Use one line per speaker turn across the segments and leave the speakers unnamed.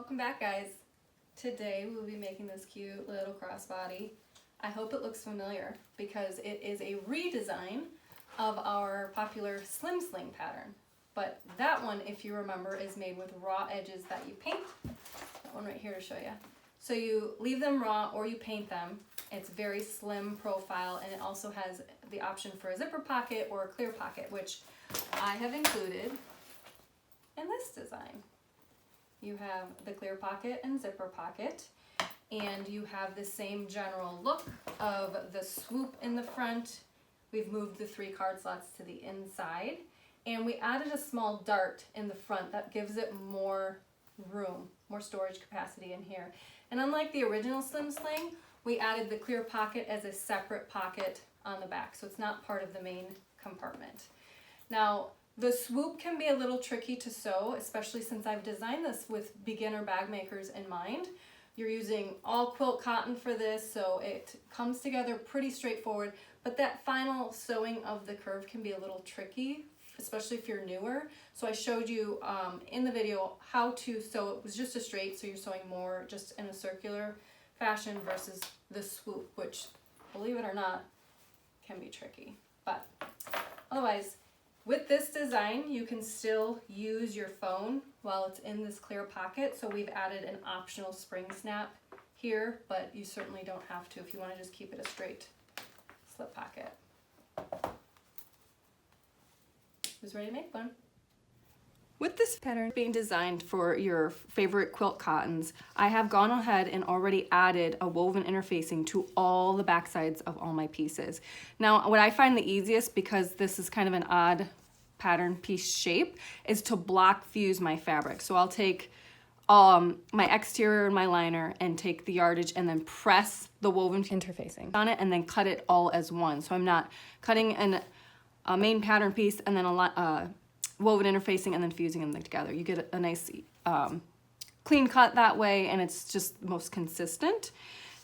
Welcome back, guys. Today we'll be making this cute little crossbody. I hope it looks familiar because it is a redesign of our popular Slim Sling pattern. But that one, if you remember, is made with raw edges that you paint. That one right here to show you. So you leave them raw or you paint them. It's very slim profile, and it also has the option for a zipper pocket or a clear pocket, which I have included in this design. You have the clear pocket and zipper pocket, and you have the same general look of the swoop in the front. We've moved the 3 card slots to the inside, and we added a small dart in the front that gives it more room, more storage capacity in here. And unlike the original Slim Sling, we added the clear pocket as a separate pocket on the back, so it's not part of the main compartment. Now, the swoop can be a little tricky to sew, especially since I've designed this with beginner bag makers in mind. You're using all quilt cotton for this, so it comes together pretty straightforward, but that final sewing of the curve can be a little tricky, especially if you're newer. So I showed you in the video how to sew it was just a straight, so you're sewing more just in a circular fashion versus the swoop, which, believe it or not, can be tricky. But otherwise, with this design, you can still use your phone while it's in this clear pocket. So we've added an optional spring snap here, but you certainly don't have to if you want to just keep it a straight slip pocket. Who's ready to make one? With this pattern being designed for your favorite quilt cottons, I have gone ahead and already added a woven interfacing to all the back sides of all my pieces. Now, what I find the easiest, because this is kind of an odd pattern piece shape, is to block fuse my fabric. So I'll take my exterior and my liner and take the yardage and then press the woven interfacing on it and then cut it all as one. So I'm not cutting a main pattern piece and then a woven interfacing and then fusing them together. You get a nice clean cut that way, and it's just most consistent.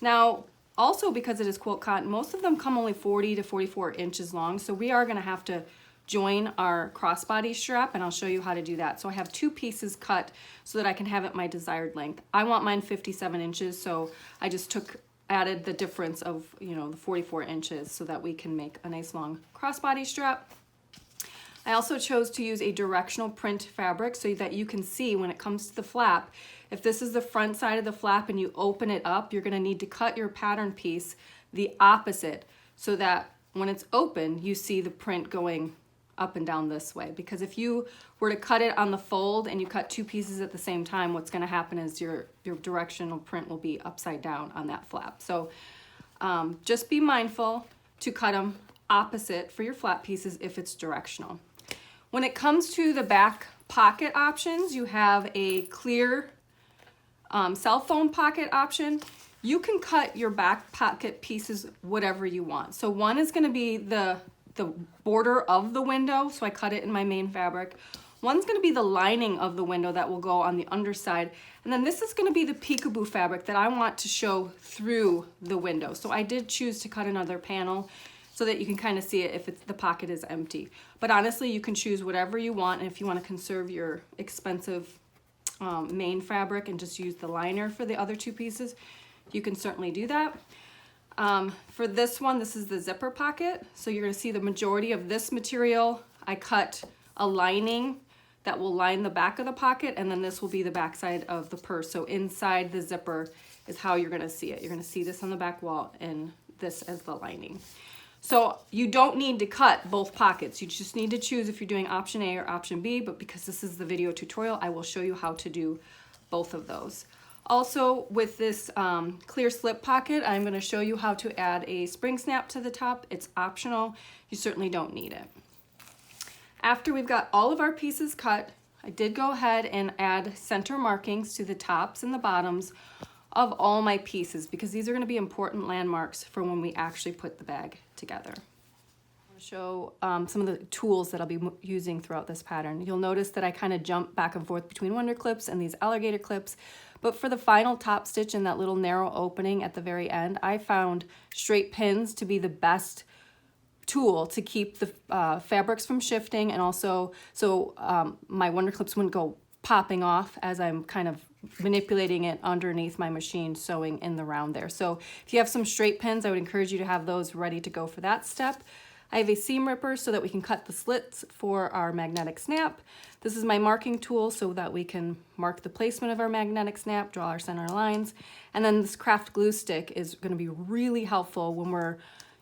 Now, also because it is quilt cotton, most of them come only 40 to 44 inches long, so we are gonna have to join our crossbody strap, and I'll show you how to do that. So I have 2 pieces cut so that I can have it my desired length. I want mine 57 inches, so I just added the difference of, you know, the 44 inches so that we can make a nice long crossbody strap. I also chose to use a directional print fabric so that you can see when it comes to the flap, if this is the front side of the flap and you open it up, you're gonna need to cut your pattern piece the opposite so that when it's open, you see the print going up and down this way. Because if you were to cut it on the fold and you cut 2 pieces at the same time, what's gonna happen is your directional print will be upside down on that flap. So just be mindful to cut them opposite for your flap pieces if it's directional. When it comes to the back pocket options, you have a clear Cellphone pocket option. You can cut your back pocket pieces whatever you want. So one is gonna be the border of the window, so I cut it in my main fabric. One's gonna be the lining of the window that will go on the underside. And then this is gonna be the peekaboo fabric that I want to show through the window. So I did choose to cut another panel so that you can kind of see it if the pocket is empty. But honestly, you can choose whatever you want, and if you want to conserve your expensive main fabric and just use the liner for the other 2 pieces, you can certainly do that. For this one, this is the zipper pocket. So you're gonna see the majority of this material, I cut a lining that will line the back of the pocket, and then this will be the back side of the purse. So inside the zipper is how you're gonna see it. You're gonna see this on the back wall and this as the lining. So you don't need to cut both pockets. You just need to choose if you're doing option A or option B, but because this is the video tutorial, I will show you how to do both of those. Also, with this clear slip pocket, I'm gonna show you how to add a spring snap to the top. It's optional, you certainly don't need it. After we've got all of our pieces cut, I did go ahead and add center markings to the tops and the bottoms of all my pieces, because these are going to be important landmarks for when we actually put the bag together. I'm going to show some of the tools that I'll be using throughout this pattern. You'll notice that I kind of jump back and forth between wonder clips and these alligator clips, but for the final top stitch in that little narrow opening at the very end, I found straight pins to be the best tool to keep the fabrics from shifting, and also so my wonder clips wouldn't go popping off as I'm kind of manipulating it underneath my machine, sewing in the round there. So if you have some straight pins, I would encourage you to have those ready to go for that step. I have a seam ripper so that we can cut the slits for our magnetic snap. This is my marking tool so that we can mark the placement of our magnetic snap, draw our center lines. And then this craft glue stick is going to be really helpful when we're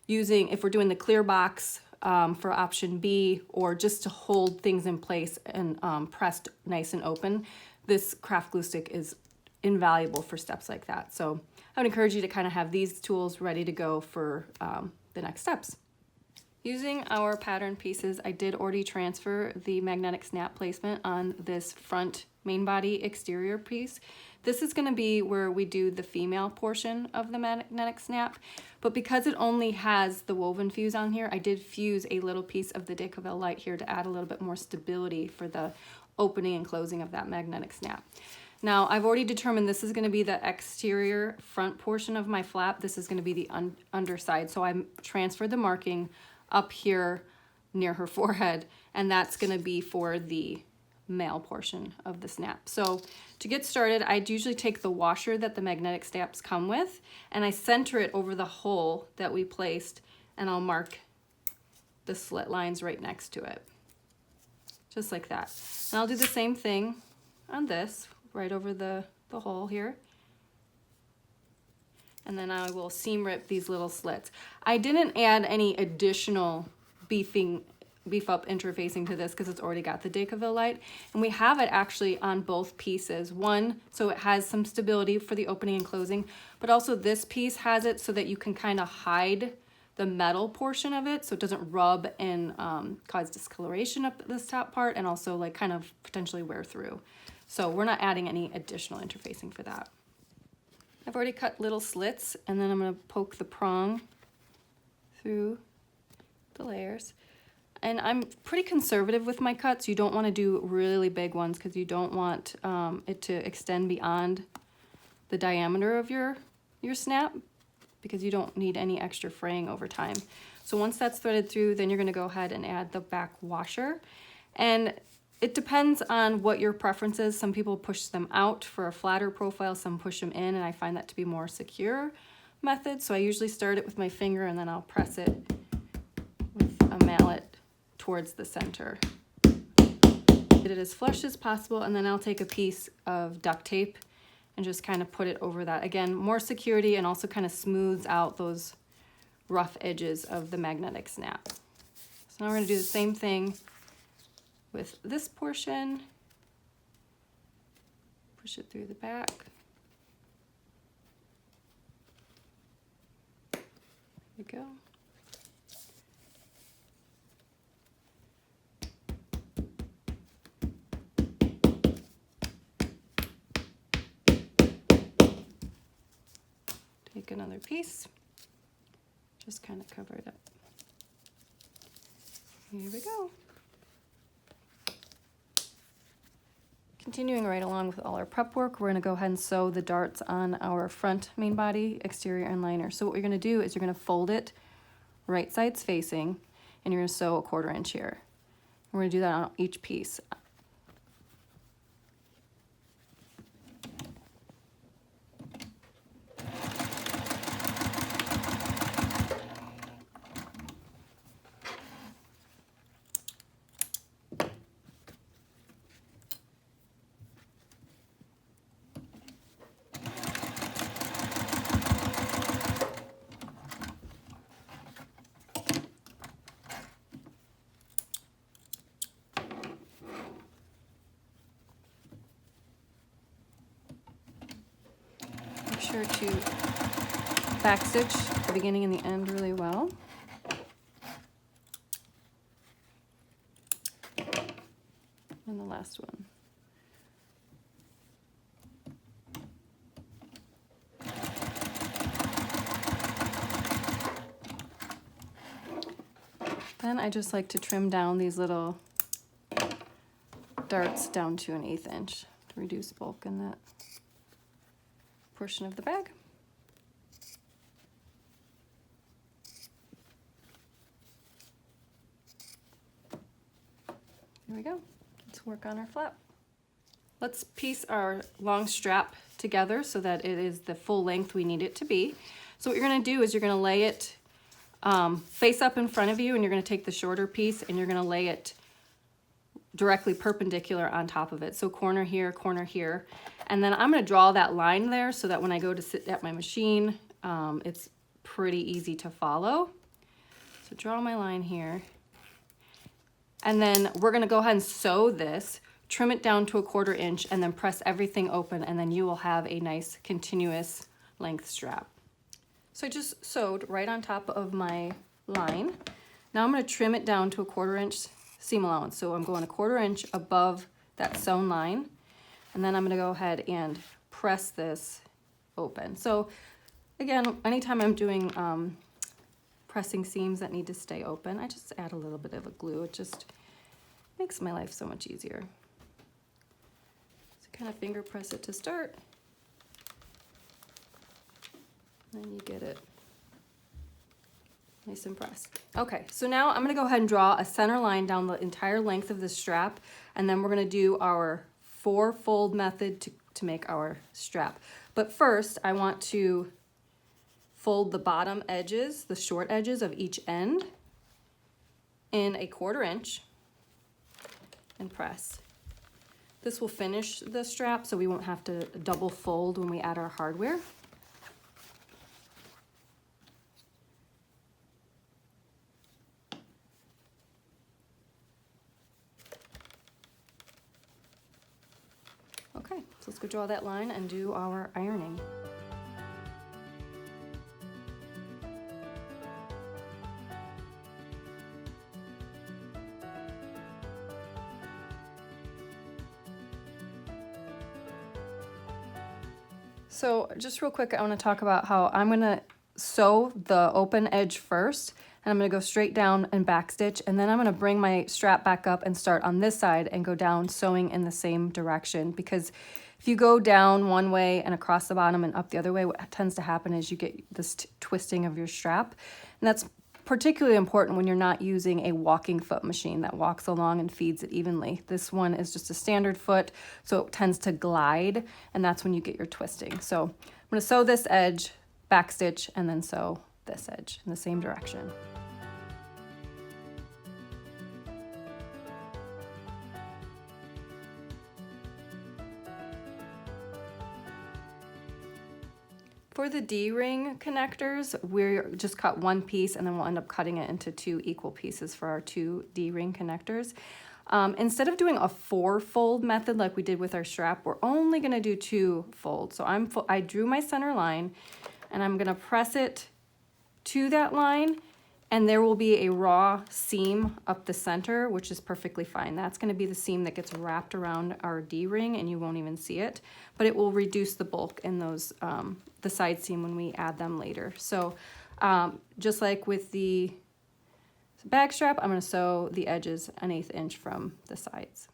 using, if we're doing the clear box for option B, or just to hold things in place and pressed nice and open. This craft glue stick is invaluable for steps like that. So I would encourage you to kind of have these tools ready to go for the next steps. Using our pattern pieces, I did already transfer the magnetic snap placement on this front main body exterior piece. This is going to be where we do the female portion of the magnetic snap, but because it only has the woven fuse on here, I did fuse a little piece of the Decovil light here to add a little bit more stability for the opening and closing of that magnetic snap. Now, I've already determined this is going to be the exterior front portion of my flap. This is going to be the underside, so I transferred the marking up here near her forehead, and that's going to be for the male portion of the snap. So to get started, I'd usually take the washer that the magnetic snaps come with, and I center it over the hole that we placed, and I'll mark the slit lines right next to it, just like that. And I'll do the same thing on this, right over the hole here. And then I will seam rip these little slits. I didn't add any additional beef up interfacing to this because it's already got the Decovil light. And we have it actually on both pieces. One, so it has some stability for the opening and closing, but also this piece has it so that you can kind of hide the metal portion of it so it doesn't rub and cause discoloration up this top part, and also like kind of potentially wear through. So we're not adding any additional interfacing for that. I've already cut little slits, and then I'm going to poke the prong through the layers. And I'm pretty conservative with my cuts. You don't want to do really big ones because you don't want it to extend beyond the diameter of your snap, because you don't need any extra fraying over time. So once that's threaded through, then you're going to go ahead and add the back washer. And it depends on what your preference is. Some people push them out for a flatter profile, some push them in, and I find that to be more secure method. So I usually start it with my finger, and then I'll press it with a mallet towards the center. Get it as flush as possible, and then I'll take a piece of duct tape and just kind of put it over that. Again, more security, and also kind of smooths out those rough edges of the magnetic snap. So now we're going to do the same thing with this portion. Push it through the back. There we go. Take another piece, just kind of cover it up. Here we go. Continuing right along with all our prep work, we're going to go ahead and sew the darts on our front main body exterior and liner. So what you're going to do is you're going to fold it right sides facing, and you're going to sew a 1/4 inch here. We're going to do that on each piece. Sure to backstitch the beginning and the end really well. And the last one. Then I just like to trim down these little darts down to 1/8 inch to reduce bulk in that portion of the bag. There we go. Let's work on our flap. let's piece our long strap together so that it is the full length we need it to be. So what you're gonna do is you're gonna lay it face up in front of you, and you're gonna take the shorter piece and you're gonna lay it directly perpendicular on top of it. So corner here, and then I'm gonna draw that line there so that when I go to sit at my machine, it's pretty easy to follow. So draw my line here. And then we're gonna go ahead and sew this, trim it down to 1/4 inch, and then press everything open, and then you will have a nice continuous length strap. So I just sewed right on top of my line. Now I'm gonna trim it down to 1/4 inch seam allowance. So I'm going 1/4 inch above that sewn line. And then I'm gonna go ahead and press this open. So again, anytime I'm doing pressing seams that need to stay open, I just add a little bit of a glue. It just makes my life so much easier. So kind of finger press it to start. And you get it nice and pressed. Okay, so now I'm gonna go ahead and draw a center line down the entire length of the strap, and then we're gonna do our 4-fold method to make our strap. But first, I want to fold the bottom edges, the short edges of each end in 1/4 inch and press. This will finish the strap so we won't have to double fold when we add our hardware. Okay, so let's go draw that line and do our ironing. So just real quick, I want to talk about how I'm going to sew the open edge first, and I'm going to go straight down and backstitch, and then I'm going to bring my strap back up and start on this side and go down sewing in the same direction, because if you go down one way and across the bottom and up the other way, what tends to happen is you get this twisting of your strap, and that's particularly important when you're not using a walking foot machine that walks along and feeds it evenly. This one is just a standard foot, so it tends to glide, and that's when you get your twisting. So I'm going to sew this edge, backstitch, and then sew this edge in the same direction. For the D-ring connectors, we're just cut one piece, and then we'll end up cutting it into 2 equal pieces for our 2 D-ring connectors. Instead of doing a 4-fold method like we did with our strap, we're only gonna do 2 folds. So I drew my center line, and I'm gonna press it to that line, and there will be a raw seam up the center, which is perfectly fine. That's gonna be the seam that gets wrapped around our D-ring, and you won't even see it, but it will reduce the bulk in those, the side seam when we add them later. So just like with the bag strap, I'm gonna sew the edges 1/8 inch from the sides.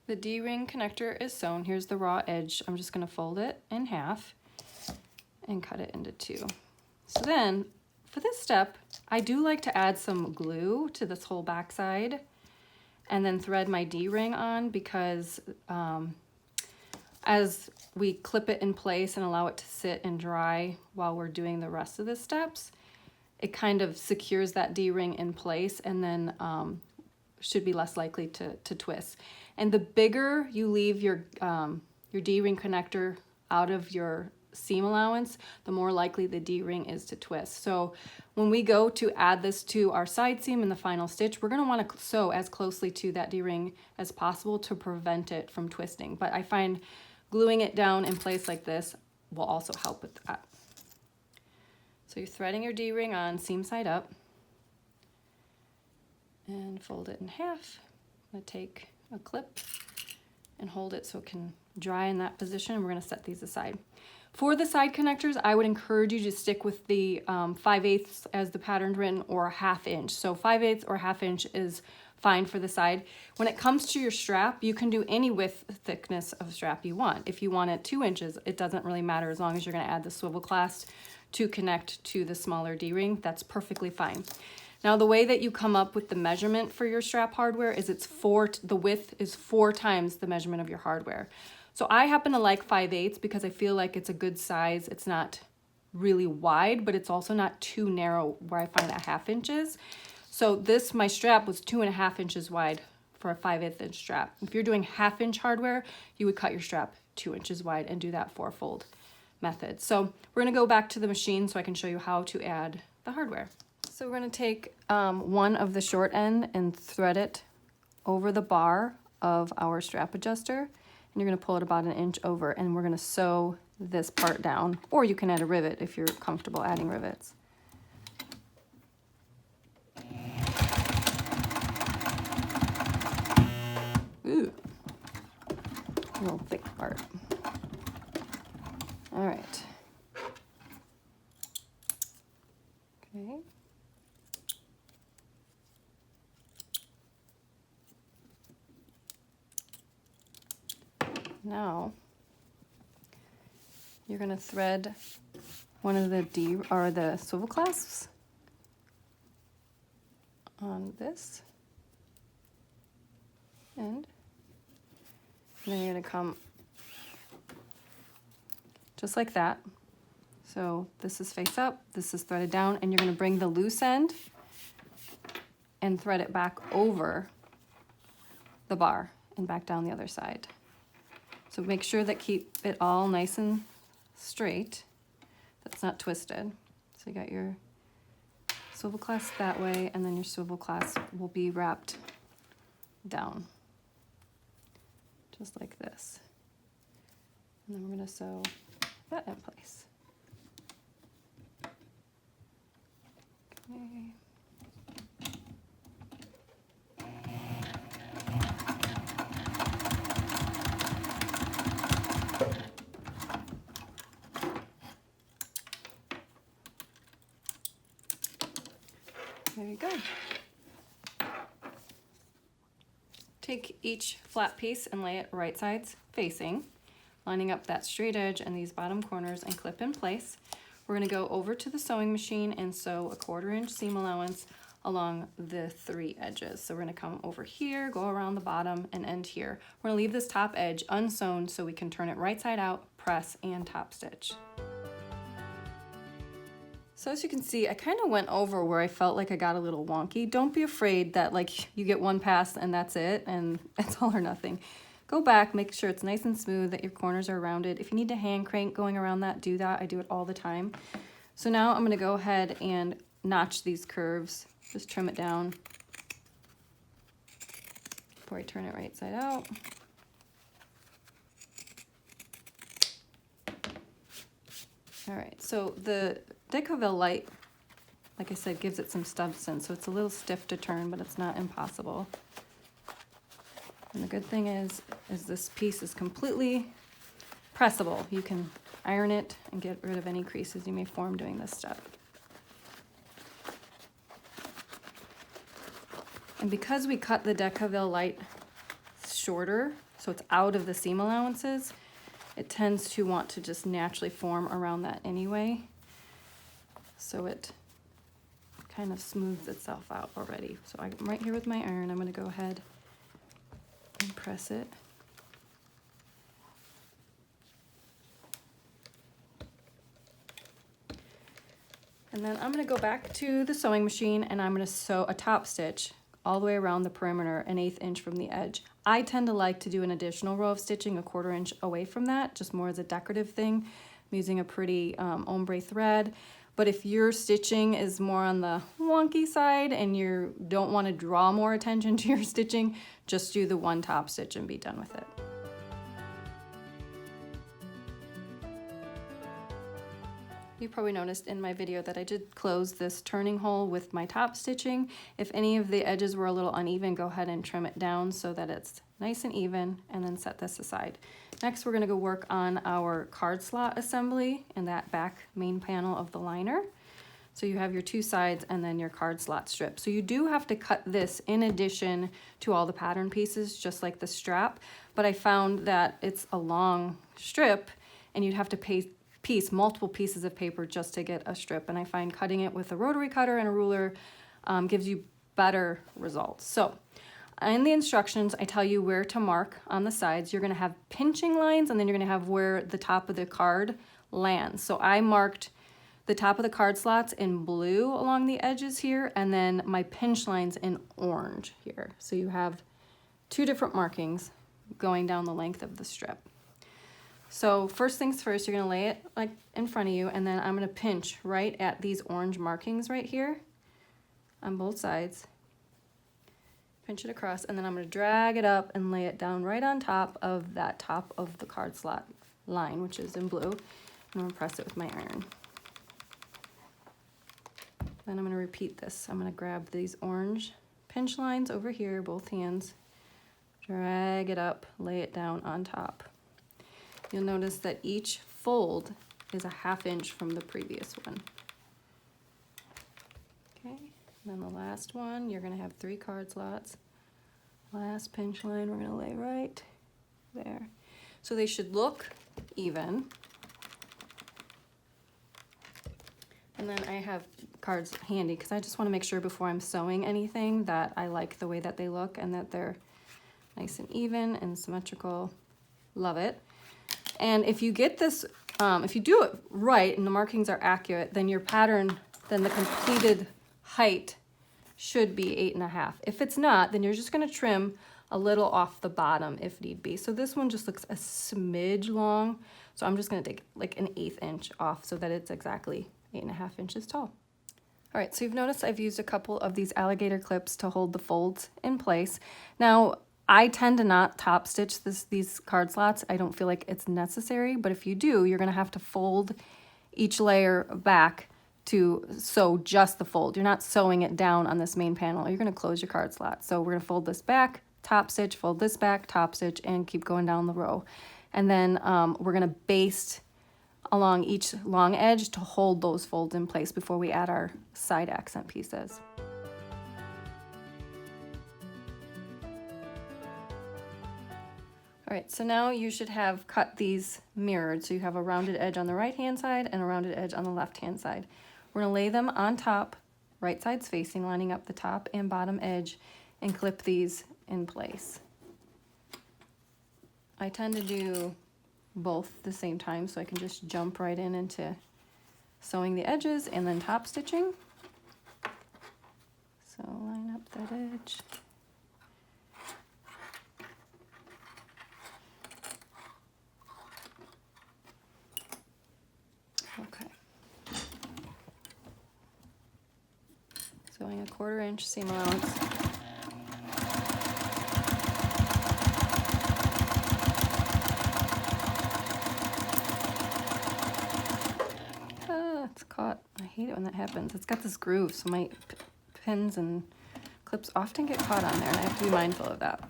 The D-ring connector is sewn. Here's the raw edge. I'm just gonna fold it in half and cut it into 2. So then, for this step, I do like to add some glue to this whole back side and then thread my D-ring on, because as we clip it in place and allow it to sit and dry while we're doing the rest of the steps, it kind of secures that D-ring in place, and then should be less likely to twist. And the bigger you leave your D-ring connector out of your seam allowance, the more likely the D-ring is to twist. So when we go to add this to our side seam in the final stitch, we're going to want to sew as closely to that D-ring as possible to prevent it from twisting. But I find gluing it down in place like this will also help with that. So you're threading your D-ring on seam side up and fold it in half. I'm going to take a clip and hold it so it can dry in that position, and we're going to set these aside. For the side connectors, I would encourage you to stick with the 5/8 as the pattern written, or a 1/2 inch. So 5/8 or 1/2 inch is fine for the side. When it comes to your strap, you can do any width thickness of strap you want. If you want it 2 inches, it doesn't really matter, as long as you're going to add the swivel clasp to connect to the smaller D-ring. That's perfectly fine. Now the way that you come up with the measurement for your strap hardware is the width is 4 times the measurement of your hardware. So I happen to like 5/8 because I feel like it's a good size. It's not really wide, but it's also not too narrow where I find that 1/2 inches. So my strap was 2.5 inches wide for a 5/8 inch strap. If you're doing 1/2 inch hardware, you would cut your strap 2 inches wide and do that 4-fold method. So we're gonna go back to the machine so I can show you how to add the hardware. So we're gonna take one of the short end and thread it over the bar of our strap adjuster. And you're gonna pull it about 1 inch over, and we're gonna sew this part down, or you can add a rivet if you're comfortable adding rivets. Ooh, a little thick part. All right. Okay. Now, you're going to thread one of the swivel clasps on this end. And then you're going to come just like that. So this is face up, this is threaded down, and you're going to bring the loose end and thread it back over the bar and back down the other side. So make sure that keep it all nice and straight, that's not twisted. So you got your swivel clasp that way, and then your swivel clasp will be wrapped down, just like this. And then we're going to sew that in place. Okay. There you go. Take each flat piece and lay it right sides facing, lining up that straight edge and these bottom corners, and clip in place. We're going to go over to the sewing machine and sew a 1/4 inch seam allowance along the 3 edges. So we're going to come over here, go around the bottom, and end here. We're going to leave this top edge unsewn so we can turn it right side out, press, and top stitch. So as you can see, I kind of went over where I felt like I got a little wonky. Don't be afraid that like you get one pass and that's it, and it's all or nothing. Go back, make sure it's nice and smooth, that your corners are rounded. If you need to hand crank going around that, do that. I do it all the time. So now I'm going to go ahead and notch these curves. Just trim it down before I turn it right side out. All right, so the Decovil light, like I said, gives it some substance, so it's a little stiff to turn, but it's not impossible. And the good thing is this piece is completely pressable. You can iron it and get rid of any creases you may form doing this step. And because we cut the Decovil light shorter, so it's out of the seam allowances, it tends to want to just naturally form around that anyway. So it kind of smooths itself out already. So I'm right here with my iron. I'm going to go ahead and press it. And then I'm going to go back to the sewing machine and I'm going to sew a top stitch all the way around the perimeter, 1/8 inch from the edge. I tend to like to do an additional row of stitching 1/4 inch away from that, just more as a decorative thing. I'm using a pretty ombre thread. But if your stitching is more on the wonky side and you don't want to draw more attention to your stitching, just do the one top stitch and be done with it. You probably noticed in my video that I did close this turning hole with my top stitching. If any of the edges were a little uneven, go ahead and trim it down so that it's nice and even, and then set this aside. Next, we're going to go work on our card slot assembly in that back main panel of the liner. So you have your 2 sides and then your card slot strip. So you do have to cut this in addition to all the pattern pieces, just like the strap, but I found that it's a long strip and you'd have to piece multiple pieces of paper just to get a strip, and I find cutting it with a rotary cutter and a ruler gives you better results. So in the instructions, I tell you where to mark on the sides. You're gonna have pinching lines, and then you're gonna have where the top of the card lands. So I marked the top of the card slots in blue along the edges here, and then my pinch lines in orange here. So you have two different markings going down the length of the strip. So first things first, you're gonna lay it like in front of you, and then I'm gonna pinch right at these orange markings right here on both sides. Pinch it across, and then I'm gonna drag it up and lay it down right on top of that top of the card slot line, which is in blue. I'm gonna press it with my iron. Then I'm gonna repeat this. I'm gonna grab these orange pinch lines over here, both hands, drag it up, lay it down on top. You'll notice that each fold is a 1/2 inch from the previous one. Okay, and then the last one, you're gonna have 3 card slots. Last pinch line, we're gonna lay right there. So they should look even. And then I have cards handy because I just want to make sure before I'm sewing anything that I like the way that they look and that they're nice and even and symmetrical. Love it. And if you get this, if you do it right and the markings are accurate, then your pattern, then the completed height should be 8.5. If it's not, then you're just going to trim a little off the bottom if need be. So this one just looks a smidge long. So I'm just going to take like an 1/8 inch off so that it's exactly 8.5 inches tall. All right, so you've noticed I've used a couple of these alligator clips to hold the folds in place. Now, I tend to not top stitch these card slots. I don't feel like it's necessary, but if you do, you're gonna have to fold each layer back to sew just the fold. You're not sewing it down on this main panel. You're gonna close your card slot. So we're gonna fold this back, top stitch, fold this back, top stitch, and keep going down the row. And then we're gonna baste along each long edge to hold those folds in place before we add our side accent pieces. All right, so now you should have cut these mirrored. So you have a rounded edge on the right-hand side and a rounded edge on the left-hand side. We're gonna lay them on top, right sides facing, lining up the top and bottom edge, and clip these in place. I tend to do both at the same time so I can just jump right into sewing the edges and then top stitching. So line up that edge. Okay. Sewing a 1/4 inch seam allowance. It's caught. I hate it when that happens. It's got this groove, so my pins and clips often get caught on there, and I have to be mindful of that.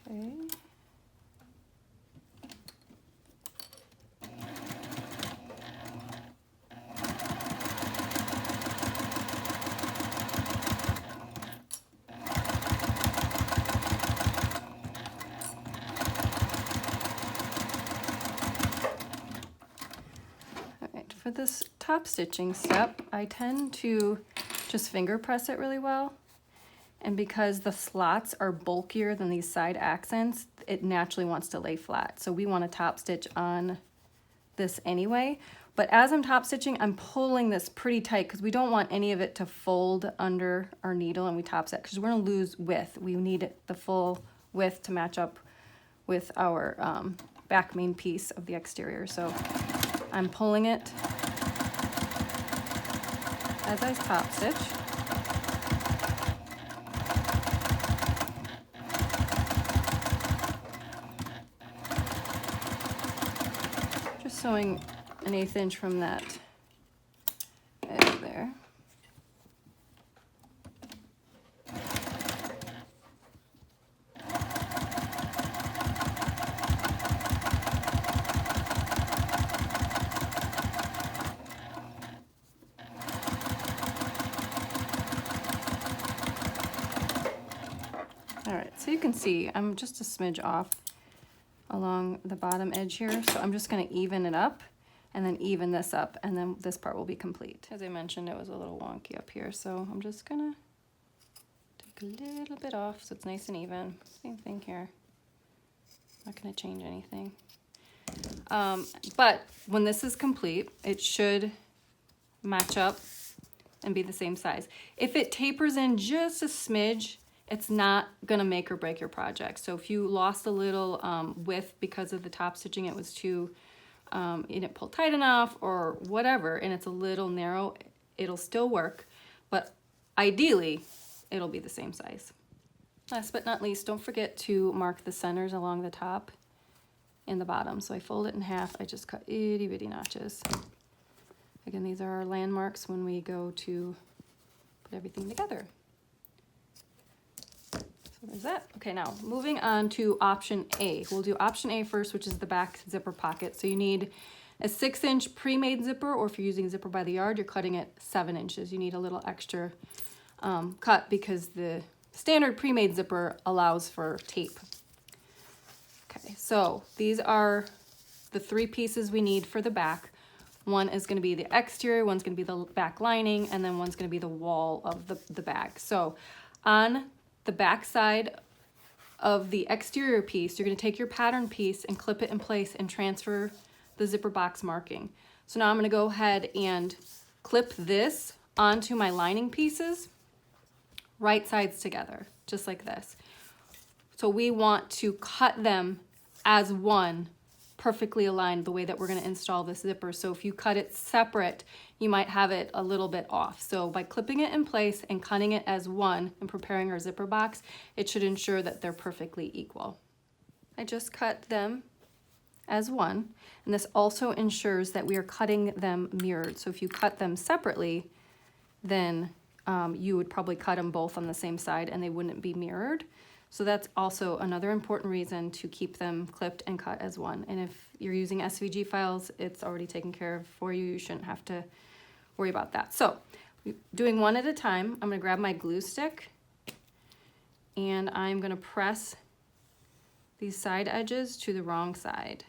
Okay. For this top stitching step, I tend to just finger press it really well. And because the slots are bulkier than these side accents, it naturally wants to lay flat. So we want to top stitch on this anyway. But as I'm top stitching, I'm pulling this pretty tight because we don't want any of it to fold under our needle and we top stitch because we're going to lose width. We need the full width to match up with our back main piece of the exterior. So I'm pulling it as I top stitch. Just sewing an 1/8 inch from that edge there. All right, so you can see I'm just a smidge off along the bottom edge here, so I'm just going to even it up. and then even this up, and then this part will be complete. As I mentioned, it was a little wonky up here, so I'm just gonna take a little bit off so it's nice and even. Same thing here. Not gonna change anything. But when this is complete, it should match up and be the same size. If it tapers in just a smidge, it's not gonna make or break your project. So if you lost a little width because of the top stitching, it was too, you didn't pull tight enough or whatever, and it's a little narrow, it'll still work, but ideally, it'll be the same size. Last but not least, don't forget to mark the centers along the top and the bottom. So I fold it in half, I just cut itty bitty notches. Again, these are our landmarks when we go to put everything together. So there's that. Okay, now moving on to option A. We'll do option A first, which is the back zipper pocket. So you need a 6-inch pre-made zipper, or if you're using zipper by the yard, you're cutting it 7 inches. You need a little extra cut because the standard pre-made zipper allows for tape. Okay, so these are the 3 pieces we need for the back. One is going to be the exterior, one's going to be the back lining, and then one's going to be the wall of the bag. So on the back side of the exterior piece, you're going to take your pattern piece and clip it in place and transfer the zipper box marking. So now I'm going to go ahead and clip this onto my lining pieces, right sides together, just like this. So we want to cut them as one, perfectly aligned the way that we're going to install this zipper. So if you cut it separate, you might have it a little bit off. So by clipping it in place and cutting it as one and preparing our zipper box, it should ensure that they're perfectly equal. I just cut them as one, and this also ensures that we are cutting them mirrored. So if you cut them separately, then you would probably cut them both on the same side and they wouldn't be mirrored. So that's also another important reason to keep them clipped and cut as one. And if you're using SVG files, it's already taken care of for you. You shouldn't have to worry about that. So doing one at a time, I'm gonna grab my glue stick and I'm gonna press these side edges to the wrong side.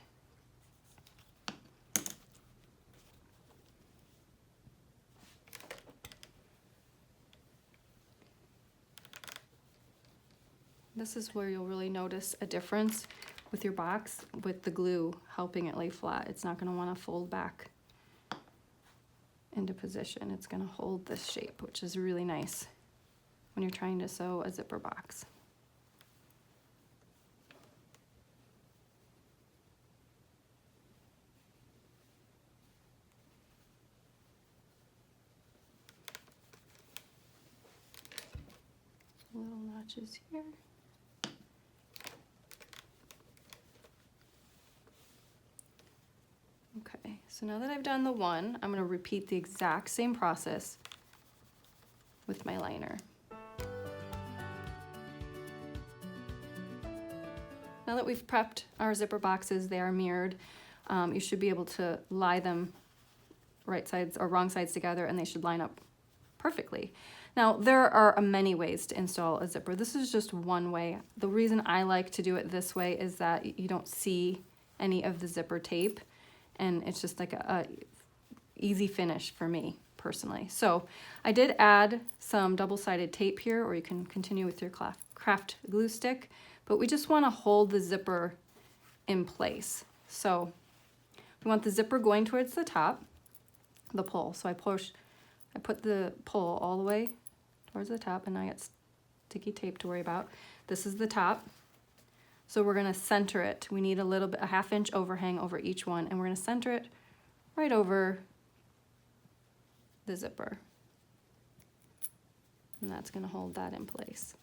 This is where you'll really notice a difference with your box, with the glue helping it lay flat. It's not going to want to fold back into position. It's going to hold this shape, which is really nice when you're trying to sew a zipper box. Little notches here. Okay, so now that I've done the one, I'm going to repeat the exact same process with my liner. Now that we've prepped our zipper boxes, they are mirrored. You should be able to lie them right sides or wrong sides together and they should line up perfectly. Now, there are many ways to install a zipper. This is just one way. The reason I like to do it this way is that you don't see any of the zipper tape, and it's just like a easy finish for me personally. So I did add some double-sided tape here, or you can continue with your craft glue stick, but we just want to hold the zipper in place. So we want the zipper going towards the top, the pull. So I put the pull all the way towards the top, and I got sticky tape to worry about. This is the top. So we're gonna center it. We need a little bit, a 1/2 inch overhang over each one, and we're gonna center it right over the zipper. And that's gonna hold that in place.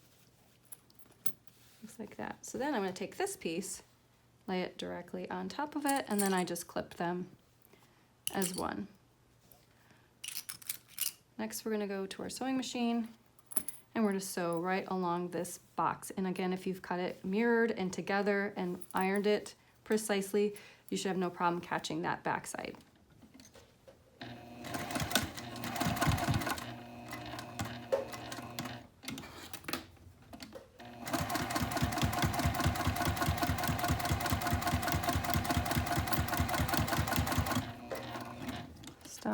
Looks like that. So then I'm gonna take this piece, lay it directly on top of it, and then I just clip them as one. Next, we're gonna go to our sewing machine and we're gonna sew right along this box. And again, if you've cut it mirrored and together and ironed it precisely, you should have no problem catching that backside.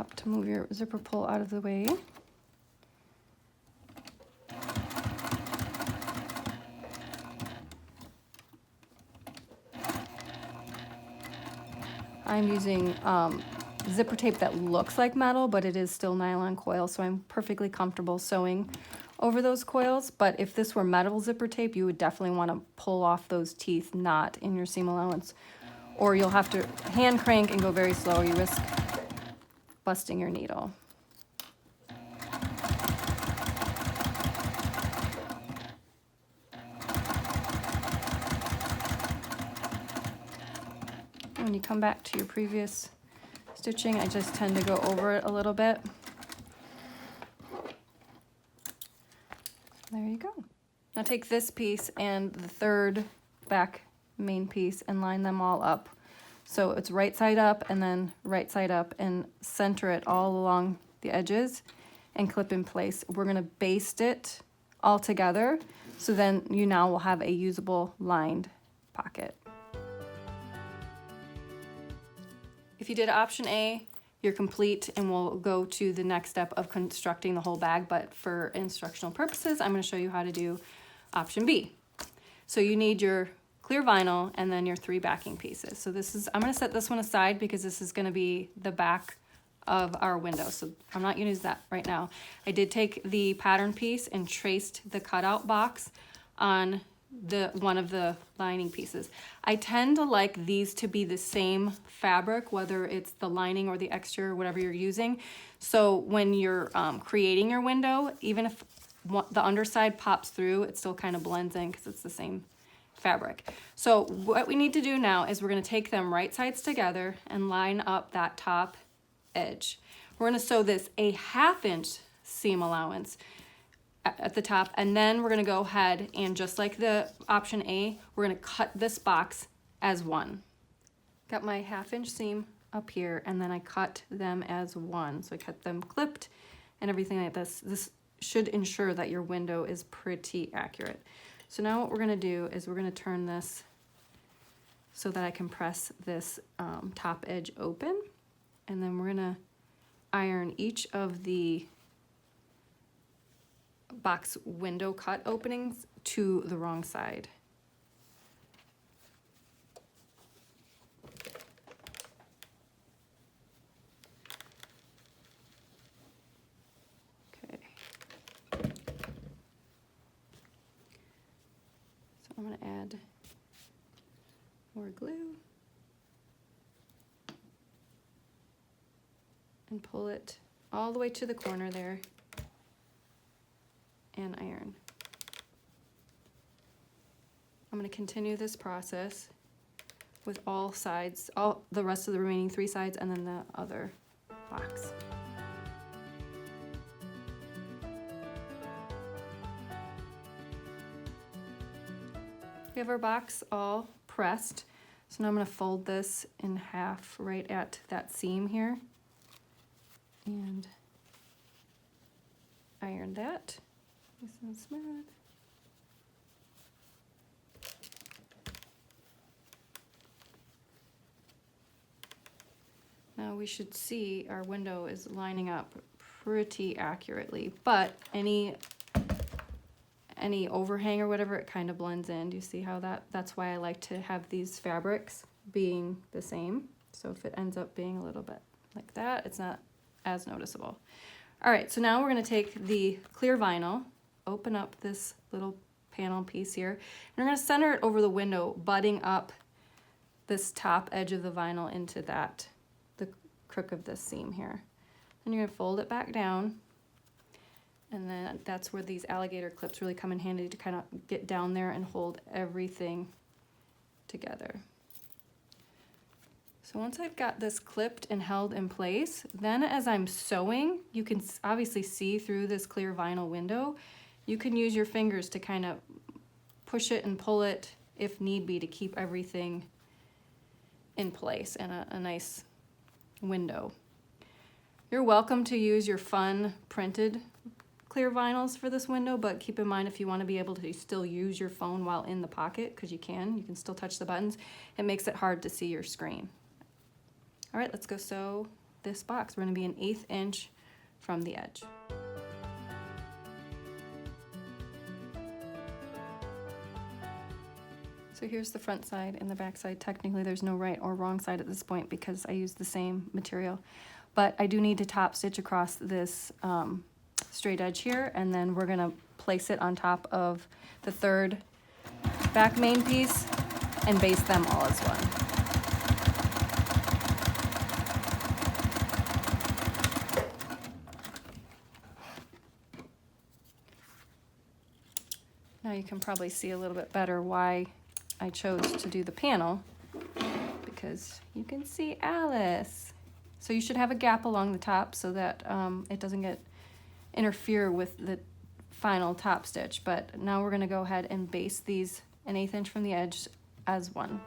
up to move your zipper pull out of the way. I'm using zipper tape that looks like metal, but it is still nylon coil, so I'm perfectly comfortable sewing over those coils. But if this were metal zipper tape, you would definitely want to pull off those teeth not in your seam allowance, or you'll have to hand crank and go very slow, or you risk busting your needle. When you come back to your previous stitching, I just tend to go over it a little bit. There you go. Now take this piece and the third back main piece and line them all up. So it's right side up and then right side up, and center it all along the edges and clip in place. We're gonna baste it all together, so then you now will have a usable lined pocket. If you did option A, you're complete, and we'll go to the next step of constructing the whole bag, but for instructional purposes, I'm gonna show you how to do option B. So you need your clear vinyl and then your 3 backing pieces. So this is, I'm gonna set this one aside because this is gonna be the back of our window, so I'm not gonna use that right now. I did take the pattern piece and traced the cutout box on one of the lining pieces. I tend to like these to be the same fabric, whether it's the lining or the extra or whatever you're using. So when you're creating your window, even if the underside pops through, it still kind of blends in because it's the same fabric. So what we need to do now is we're going to take them right sides together and line up that top edge. We're going to sew this a 1/2 inch seam allowance at the top, and then we're gonna go ahead and, just like the option A, we're gonna cut this box as one. Got my 1/2 inch seam up here, and then I cut them as one. So I cut them clipped and everything like this. This should ensure that your window is pretty accurate. So now what we're gonna do is we're gonna turn this so that I can press this top edge open, and then we're gonna iron each of the box window cut openings to the wrong side. Okay. So I'm going to add more glue and pull it all the way to the corner there and iron. I'm going to continue this process with all sides, all the rest of the remaining 3 sides, and then the other box. We have our box all pressed, so now I'm going to fold this in half right at that seam here and iron that nice and smooth. Now we should see our window is lining up pretty accurately, but any overhang or whatever, it kind of blends in. Do you see how that's why I like to have these fabrics being the same. So if it ends up being a little bit like that, it's not as noticeable. All right, so now we're gonna take the clear vinyl, open up this little panel piece here, and we're gonna center it over the window, butting up this top edge of the vinyl into the crook of this seam here. And you're gonna fold it back down, and then that's where these alligator clips really come in handy to kind of get down there and hold everything together. So once I've got this clipped and held in place, then as I'm sewing, you can obviously see through this clear vinyl window. You can use your fingers to kind of push it and pull it if need be to keep everything in place and a nice window. You're welcome to use your fun printed clear vinyls for this window, but keep in mind if you want to be able to still use your phone while in the pocket, because you can still touch the buttons, it makes it hard to see your screen. All right, let's go sew this box. We're gonna be an 1/8 inch from the edge. So here's the front side and the back side. Technically there's no right or wrong side at this point because I used the same material. But I do need to top stitch across this straight edge here, and then we're gonna place it on top of the 3rd back main piece and baste them all as one. Now you can probably see a little bit better why I chose to do the panel, because you can see Alice. So you should have a gap along the top so that it doesn't interfere with the final top stitch. But now we're gonna go ahead and baste these an 1/8 inch from the edge as one.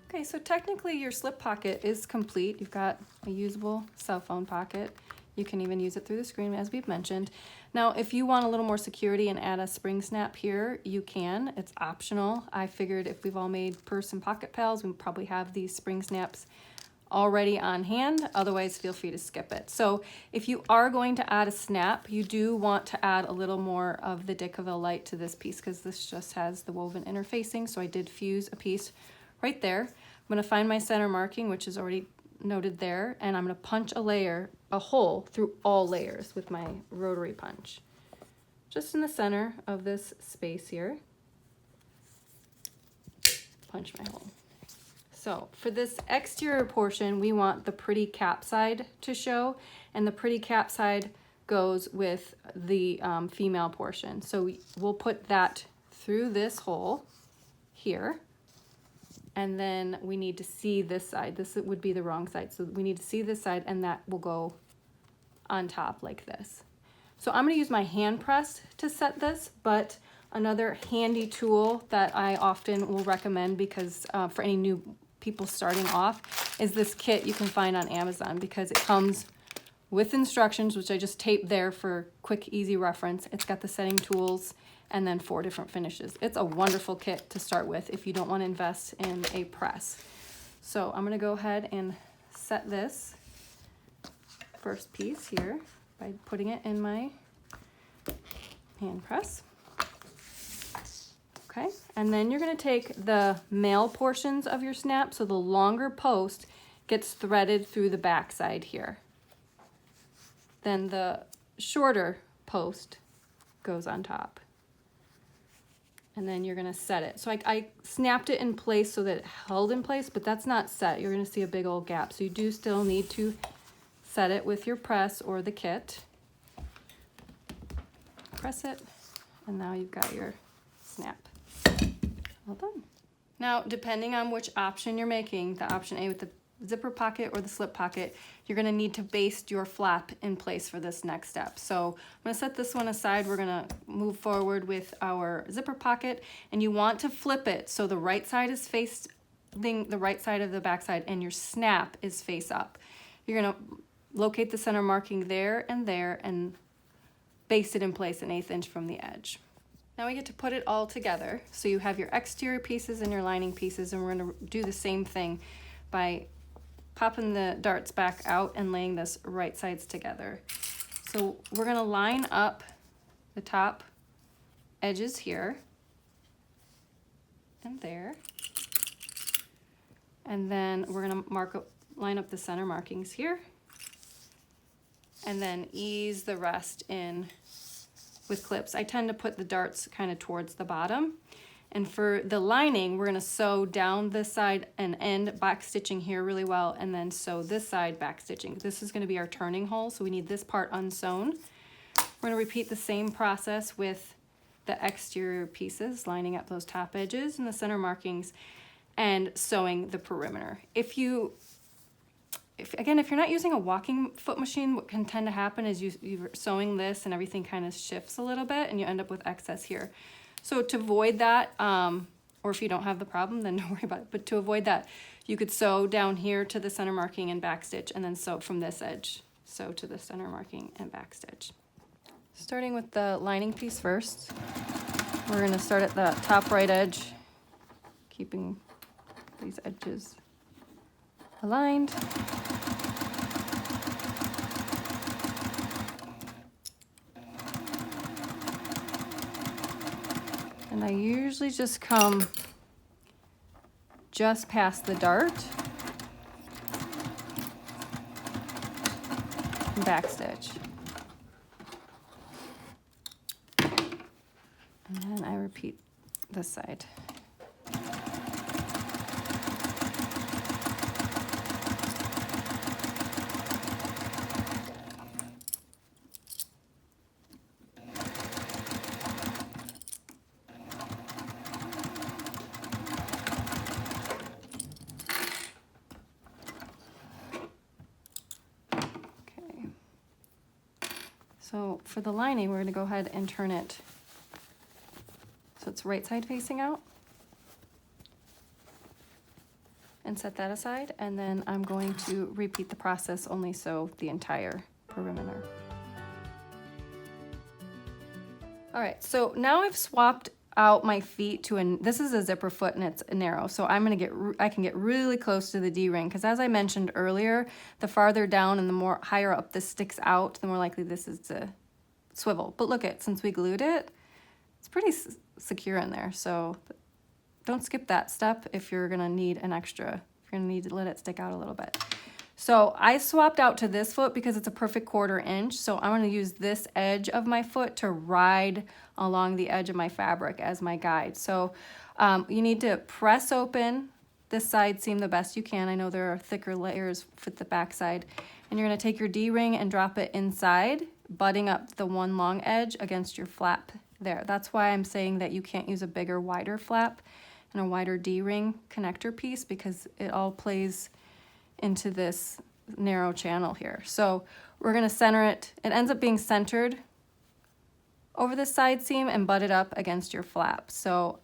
Okay, so technically your slip pocket is complete. You've got a usable cell phone pocket. You can even use it through the screen, as we've mentioned. Now, if you want a little more security and add a spring snap here, you can. It's optional. I figured if we've all made purse and pocket pals, we probably have these spring snaps already on hand. Otherwise, feel free to skip it. So if you are going to add a snap, you do want to add a little more of the Decovil light to this piece, because this just has the woven interfacing. So I did fuse a piece right there. I'm going to find my center marking, which is already noted there, and I'm going to punch a hole through all layers with my rotary punch, just in the center of this space here. Punch my hole. So for this exterior portion, we want the pretty cap side to show, and the pretty cap side goes with the female portion. So we'll put that through this hole here. And then we need to see this side. This would be the wrong side. So we need to see this side, and that will go on top like this. So I'm gonna use my hand press to set this, but another handy tool that I often will recommend, because for any new people starting off, is this kit you can find on Amazon, because it comes with instructions, which I just taped there for quick, easy reference. It's got the setting tools and then 4 different finishes. It's a wonderful kit to start with if you don't want to invest in a press. So I'm going to go ahead and set this first piece here by putting it in my hand press. Okay, and then you're going to take the male portions of your snap, so the longer post gets threaded through the back side here. Then the shorter post goes on top. And then you're gonna set it. So I snapped it in place so that it held in place, but that's not set. You're gonna see a big old gap. So you do still need to set it with your press or the kit. Press it, and now you've got your snap. Well done. Now, depending on which option you're making, the option A with the zipper pocket or the slip pocket, you're gonna need to baste your flap in place for this next step. So I'm gonna set this one aside. We're gonna move forward with our zipper pocket, and you want to flip it so the right side is facing the right side of the back side and your snap is face up. You're gonna locate the center marking there and baste it in place an 1/8 inch from the edge. Now we get to put it all together. So you have your exterior pieces and your lining pieces, and we're gonna do the same thing by popping the darts back out and laying this right sides together. So we're gonna line up the top edges here and there. And then we're gonna line up the center markings here, and then ease the rest in with clips. I tend to put the darts kind of towards the bottom. And for the lining, we're gonna sew down this side and end back stitching here really well, and then sew this side back stitching. This is gonna be our turning hole, so we need this part unsewn. We're gonna repeat the same process with the exterior pieces, lining up those top edges and the center markings and sewing the perimeter. If you're not using a walking foot machine, what can tend to happen is you're sewing this and everything kind of shifts a little bit and you end up with excess here. So to avoid that, or if you don't have the problem, then don't worry about it. But to avoid that, you could sew down here to the center marking and back stitch, and then sew from this edge. Sew to the center marking and back stitch. Starting with the lining piece first, we're gonna start at the top right edge, keeping these edges aligned. And I usually just come just past the dart and backstitch. And then I repeat this side. So for the lining, we're going to go ahead and turn it so it's right side facing out. And set that aside. And then I'm going to repeat the process, only sew the entire perimeter. All right, so now I've swapped out my feet to this is a zipper foot and it's narrow, so I can get really close to the D-ring, because as I mentioned earlier, the farther down and the more higher up this sticks out, the more likely this is to swivel. But look, since we glued it, it's pretty secure in there, so don't skip that step if you're gonna need if you're gonna need to let it stick out a little bit. So I swapped out to this foot because it's a perfect 1/4 inch. So I'm gonna use this edge of my foot to ride along the edge of my fabric as my guide. So you need to press open this side seam the best you can. I know there are thicker layers for the back side. And you're gonna take your D-ring and drop it inside, butting up the one long edge against your flap there. That's why I'm saying that you can't use a bigger, wider flap and a wider D-ring connector piece, because it all plays into this narrow channel here. So we're gonna center it. It ends up being centered over the side seam and butted up against your flap. So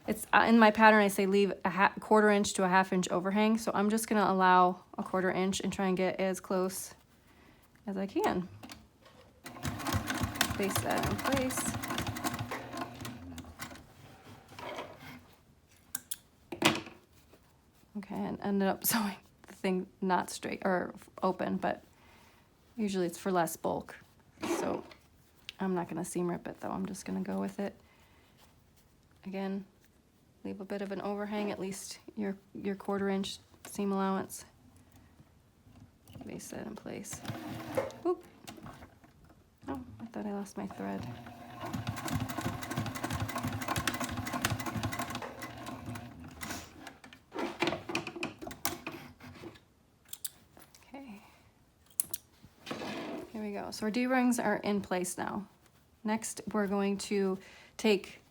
it's in my pattern, I say leave a 1/4 inch to a 1/2 inch overhang. So I'm just gonna allow a 1/4 inch and try and get as close as I can. Place that in place. Okay, and ended up sewing the thing not straight or open, but usually it's for less bulk. So I'm not gonna seam rip it though, I'm just gonna go with it. Again, leave a bit of an overhang, at least your 1/4 inch seam allowance. Base that in place. Oop. Oh, I thought I lost my thread. Here we go. So our D-rings are in place now. Next, we're going to take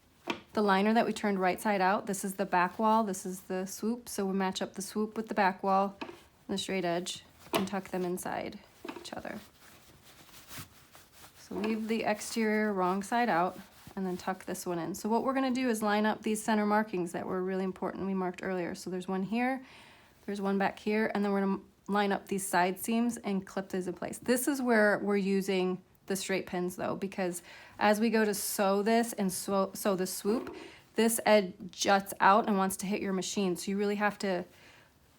the liner that we turned right side out. This is the back wall. This is the swoop. So we match up the swoop with the back wall and the straight edge and tuck them inside each other. So leave the exterior wrong side out and then tuck this one in. So what we're going to do is line up these center markings that were really important we marked earlier. So there's one here, there's one back here, and then we're going to line up these side seams and clip these in place. This is where we're using the straight pins though, because as we go to sew this and sew the swoop, this edge juts out and wants to hit your machine. So you really have to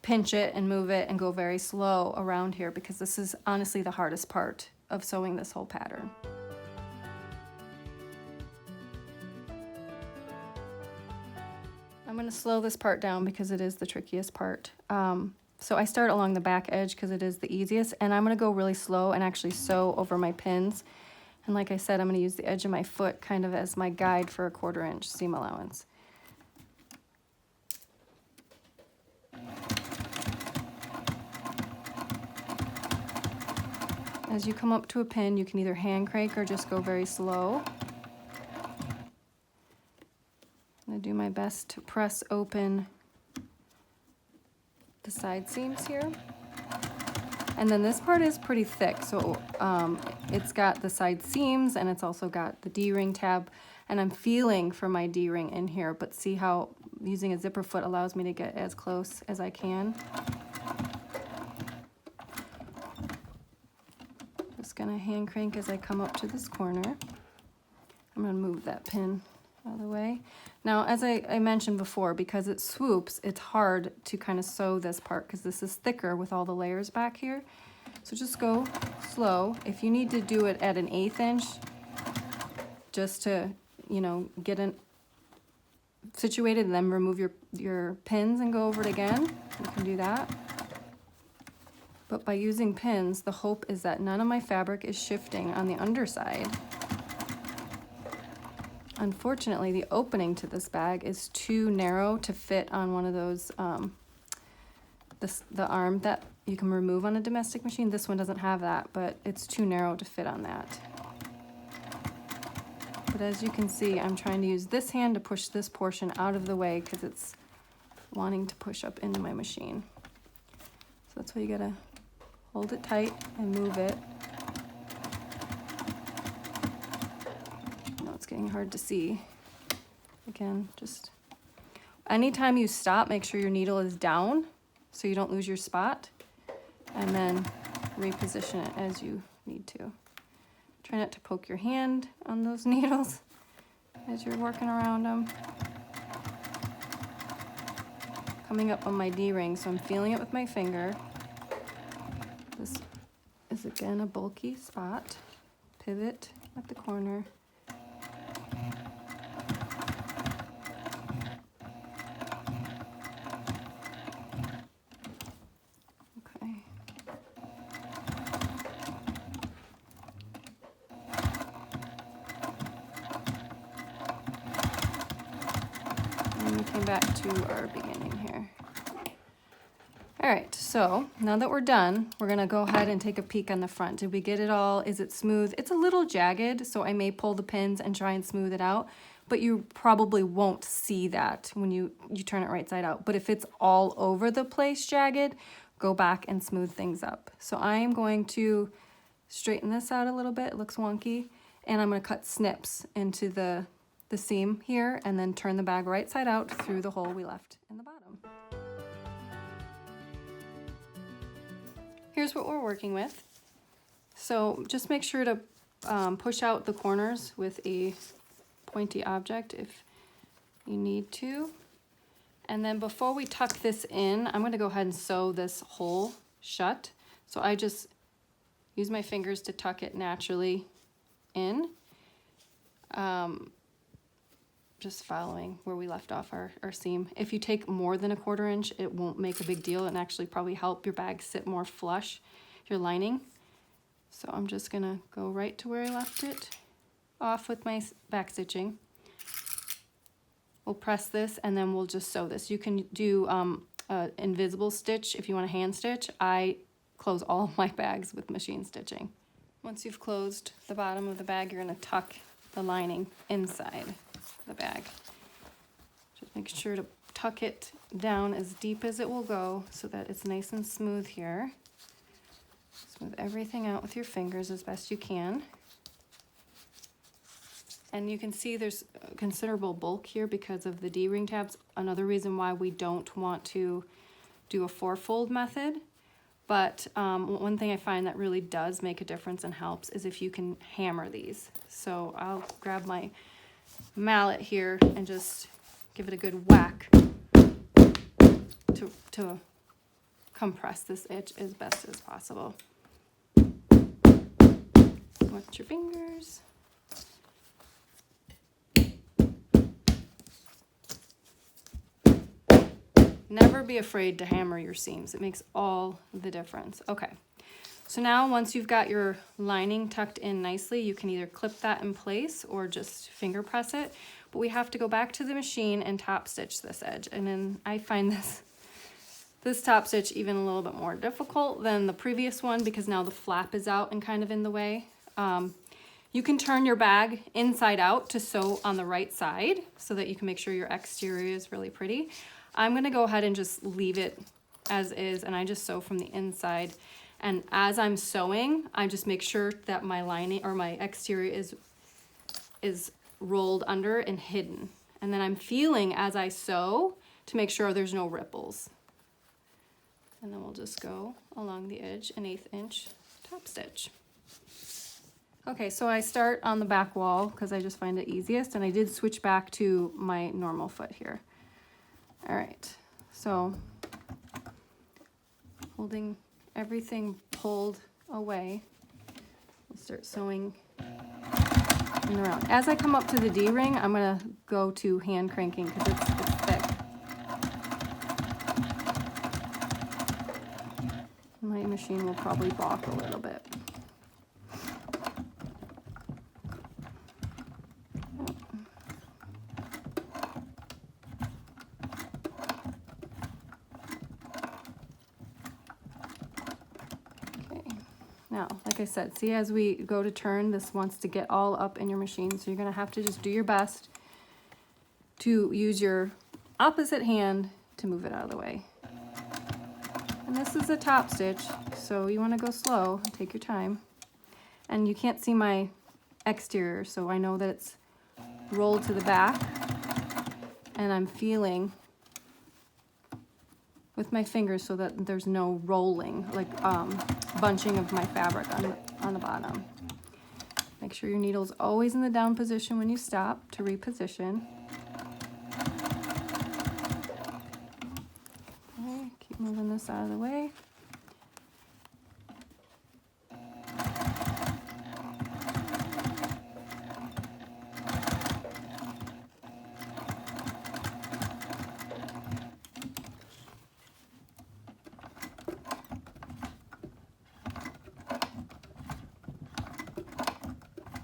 pinch it and move it and go very slow around here, because this is honestly the hardest part of sewing this whole pattern. I'm gonna slow this part down because it is the trickiest part. So I start along the back edge because it is the easiest, and I'm gonna go really slow and actually sew over my pins. And like I said, I'm gonna use the edge of my foot kind of as my guide for a 1/4 inch seam allowance. As you come up to a pin, you can either hand crank or just go very slow. I'm gonna do my best to press open the side seams here. And then this part is pretty thick, so it's got the side seams and it's also got the D-ring tab, and I'm feeling for my D-ring in here, but see how using a zipper foot allows me to get as close as I can. Just gonna hand crank as I come up to this corner. I'm gonna move that pin out of the way. Now, as I mentioned before, because it swoops, it's hard to kind of sew this part because this is thicker with all the layers back here. So just go slow. If you need to do it at an 1/8 inch, just to, you know, get it situated and then remove your pins and go over it again, you can do that. But by using pins, the hope is that none of my fabric is shifting on the underside. Unfortunately, the opening to this bag is too narrow to fit on one of those, the arm that you can remove on a domestic machine. This one doesn't have that, but it's too narrow to fit on that. But as you can see, I'm trying to use this hand to push this portion out of the way because it's wanting to push up into my machine. So that's why you gotta hold it tight and move it. Now it's getting hard to see. Again, just anytime you stop, make sure your needle is down so you don't lose your spot, and then reposition it as you need to. Try not to poke your hand on those needles as you're working around them. Coming up on my D-ring, so I'm feeling it with my finger. This is again a bulky spot. Pivot at the corner. Okay. And we came back to our beginning here. All right, so now that we're done, we're gonna go ahead and take a peek on the front. Did we get it all? Is it smooth? It's a little jagged, so I may pull the pins and try and smooth it out, but you probably won't see that when you turn it right side out. But if it's all over the place jagged, go back and smooth things up. So I am going to straighten this out a little bit. It looks wonky. And I'm gonna cut snips into the seam here and then turn the bag right side out through the hole we left in the bottom. Here's what we're working with. So just make sure to push out the corners with a pointy object if you need to. And then before we tuck this in, I'm going to go ahead and sew this hole shut. So I just use my fingers to tuck it naturally in. Just following where we left off our seam. If you take more than 1/4 inch, it won't make a big deal and actually probably help your bag sit more flush, your lining. So I'm just gonna go right to where I left it off with my back stitching. We'll press this and then we'll just sew this. You can do an invisible stitch if you want a hand stitch. I close all of my bags with machine stitching. Once you've closed the bottom of the bag, you're gonna tuck the lining inside the bag. Just make sure to tuck it down as deep as it will go so that it's nice and smooth here. Smooth everything out with your fingers as best you can. And you can see there's considerable bulk here because of the D-ring tabs. Another reason why we don't want to do a 4-fold method. But one thing I find that really does make a difference and helps is if you can hammer these. So I'll grab my mallet here and just give it a good whack to compress this edge as best as possible. Watch your fingers. Never be afraid to hammer your seams. It makes all the difference. Okay, so now once you've got your lining tucked in nicely, you can either clip that in place or just finger press it. But we have to go back to the machine and top stitch this edge. And then I find this top stitch even a little bit more difficult than the previous one because now the flap is out and kind of in the way. You can turn your bag inside out to sew on the right side so that you can make sure your exterior is really pretty. I'm gonna go ahead and just leave it as is, and I just sew from the inside. And as I'm sewing, I just make sure that my lining or my exterior is rolled under and hidden. And then I'm feeling as I sew to make sure there's no ripples. And then we'll just go along the edge an 1/8 inch top stitch. Okay, so I start on the back wall because I just find it easiest, and I did switch back to my normal foot here. All right, so holding everything pulled away, I'll start sewing in the round. As I come up to the D-ring, I'm gonna go to hand cranking because it's thick. My machine will probably balk a little bit. Now, like I said, see, as we go to turn, this wants to get all up in your machine, so you're gonna have to just do your best to use your opposite hand to move it out of the way. And this is a top stitch, so you wanna go slow, take your time. And you can't see my exterior, so I know that it's rolled to the back, and I'm feeling with my fingers so that there's no rolling, like bunching of my fabric on the bottom. Make sure your needle's always in the down position when you stop to reposition. Okay, keep moving this out of the way.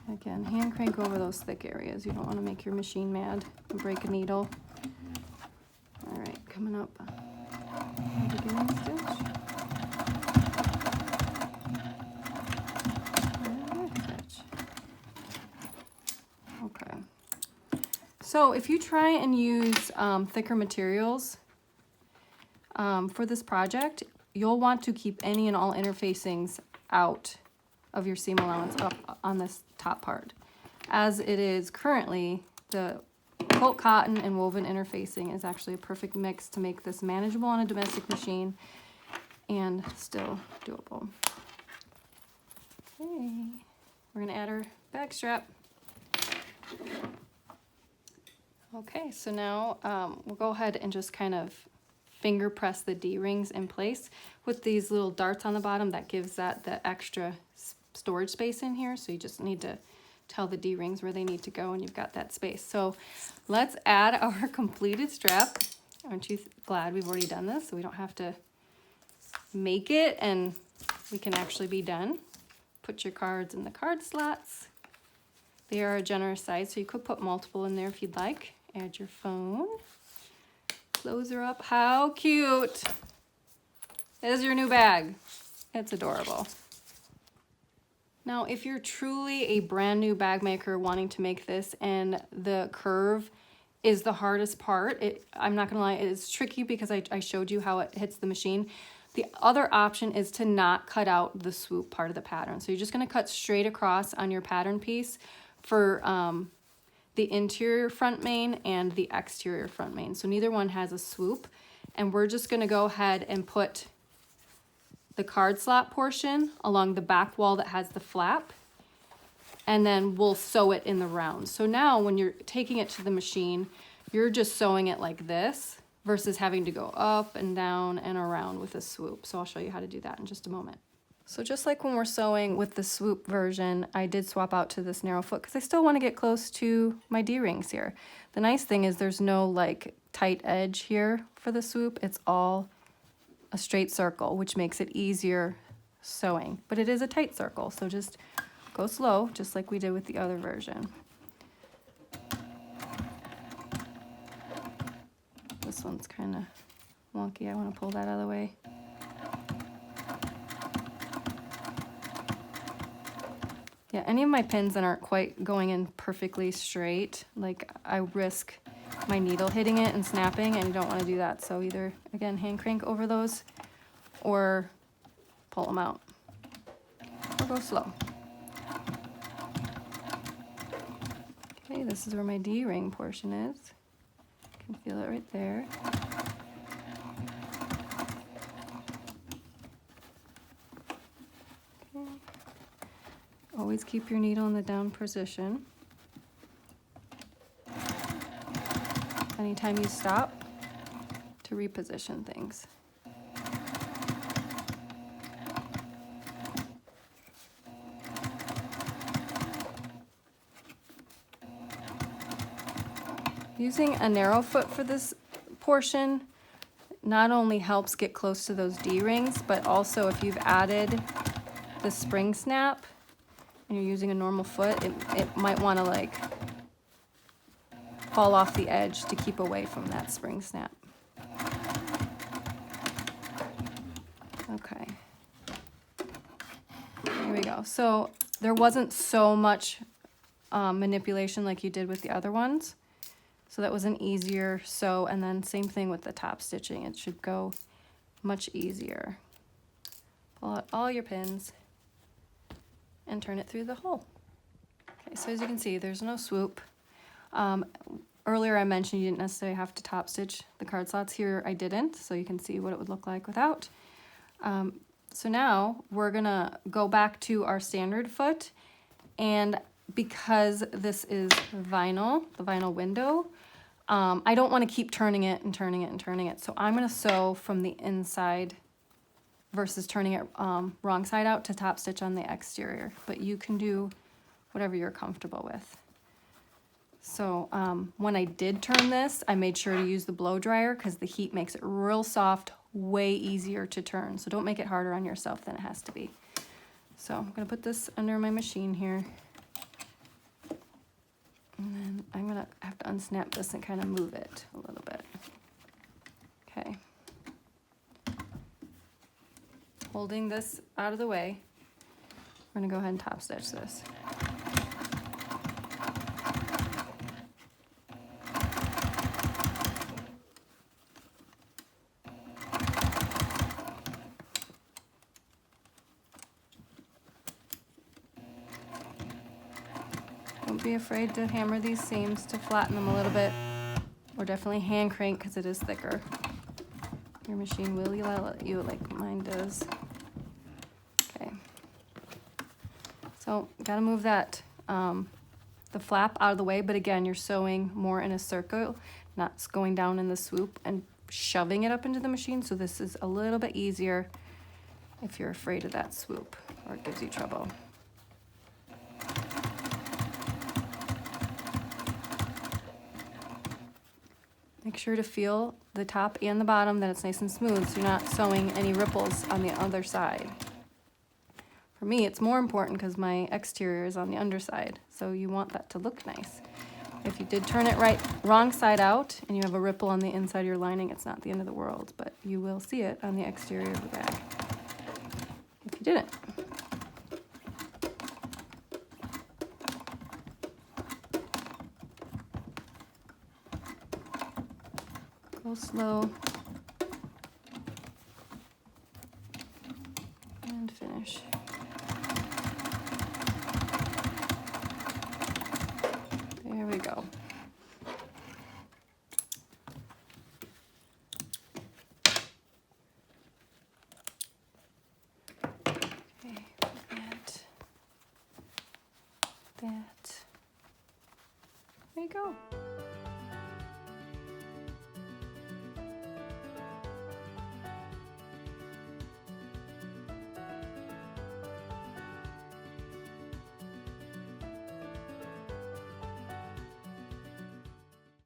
Again, hand crank over those thick areas. You don't want to make your machine mad and break a needle. All right, coming up. Beginning stitch. Okay. So if you try and use thicker materials for this project, you'll want to keep any and all interfacings out of your seam allowance up on this top part. As it is currently, the quilt cotton and woven interfacing is actually a perfect mix to make this manageable on a domestic machine and still doable. Okay, we're gonna add our bag strap. Okay, so now we'll go ahead and just kind of finger press the D-rings in place with these little darts on the bottom. That gives that the extra storage space in here, so you just need to tell the D-rings where they need to go and you've got that space. So let's add our completed strap. Aren't you glad we've already done this so we don't have to make it and we can actually be done? Put your cards in the card slots. They are a generous size, so you could put multiple in there if you'd like. Add your phone. Close her up. How cute is your new bag? It's adorable. Now, if you're truly a brand new bag maker wanting to make this and the curve is the hardest part, I'm not gonna lie, it's tricky because I showed you how it hits the machine. The other option is to not cut out the swoop part of the pattern. So you're just gonna cut straight across on your pattern piece for the interior front main and the exterior front main. So neither one has a swoop. And we're just gonna go ahead and put the card slot portion along the back wall that has the flap, and then we'll sew it in the round. So now when you're taking it to the machine, you're just sewing it like this versus having to go up and down and around with a swoop. So I'll show you how to do that in just a moment. So just like when we're sewing with the swoop version, I did swap out to this narrow foot because I still want to get close to my D-rings here. The nice thing is there's no like tight edge here for the swoop. It's all a straight circle, which makes it easier sewing, but it is a tight circle, so just go slow, just like we did with the other version. This one's kind of wonky. I want to pull that out of the way. Yeah, any of my pins that aren't quite going in perfectly straight, like I risk my needle hitting it and snapping, and you don't want to do that. So either, again, hand crank over those or pull them out or go slow. Okay, this is where my D-ring portion is. You can feel it right there. Always keep your needle in the down position. Anytime you stop, to reposition things. Using a narrow foot for this portion not only helps get close to those D-rings, but also if you've added the spring snap and you're using a normal foot, it might want to like fall off the edge to keep away from that spring snap. Okay, here we go. So there wasn't so much manipulation like you did with the other ones. So that was an easier sew, and then same thing with the top stitching. It should go much easier. Pull out all your pins and turn it through the hole. Okay, so as you can see, there's no swoop. Earlier I mentioned you didn't necessarily have to top stitch the card slots. Here I didn't, so you can see what it would look like without. So now we're gonna go back to our standard foot, and because this is vinyl, the vinyl window, I don't want to keep turning it and turning it and turning it. So I'm going to sew from the inside versus turning it wrong side out to top stitch on the exterior. But you can do whatever you're comfortable with. So when I did turn this, I made sure to use the blow dryer because the heat makes it real soft, way easier to turn. So don't make it harder on yourself than it has to be. So I'm going to put this under my machine here. And then I'm gonna have to unsnap this and kind of move it a little bit. Okay. Holding this out of the way, we're gonna go ahead and top stitch this. Don't be afraid to hammer these seams to flatten them a little bit, or definitely hand crank because it is thicker. Your machine will yell at you like mine does. Okay. So gotta move that the flap out of the way, but again, you're sewing more in a circle, not going down in the swoop and shoving it up into the machine. So this is a little bit easier if you're afraid of that swoop or it gives you trouble. Make sure to feel the top and the bottom that it's nice and smooth so you're not sewing any ripples on the other side. For me, it's more important because my exterior is on the underside, so you want that to look nice. If you did turn it wrong side out and you have a ripple on the inside of your lining, it's not the end of the world, but you will see it on the exterior of the bag if you didn't. Go slow and finish. There we go. Okay, that. There you go.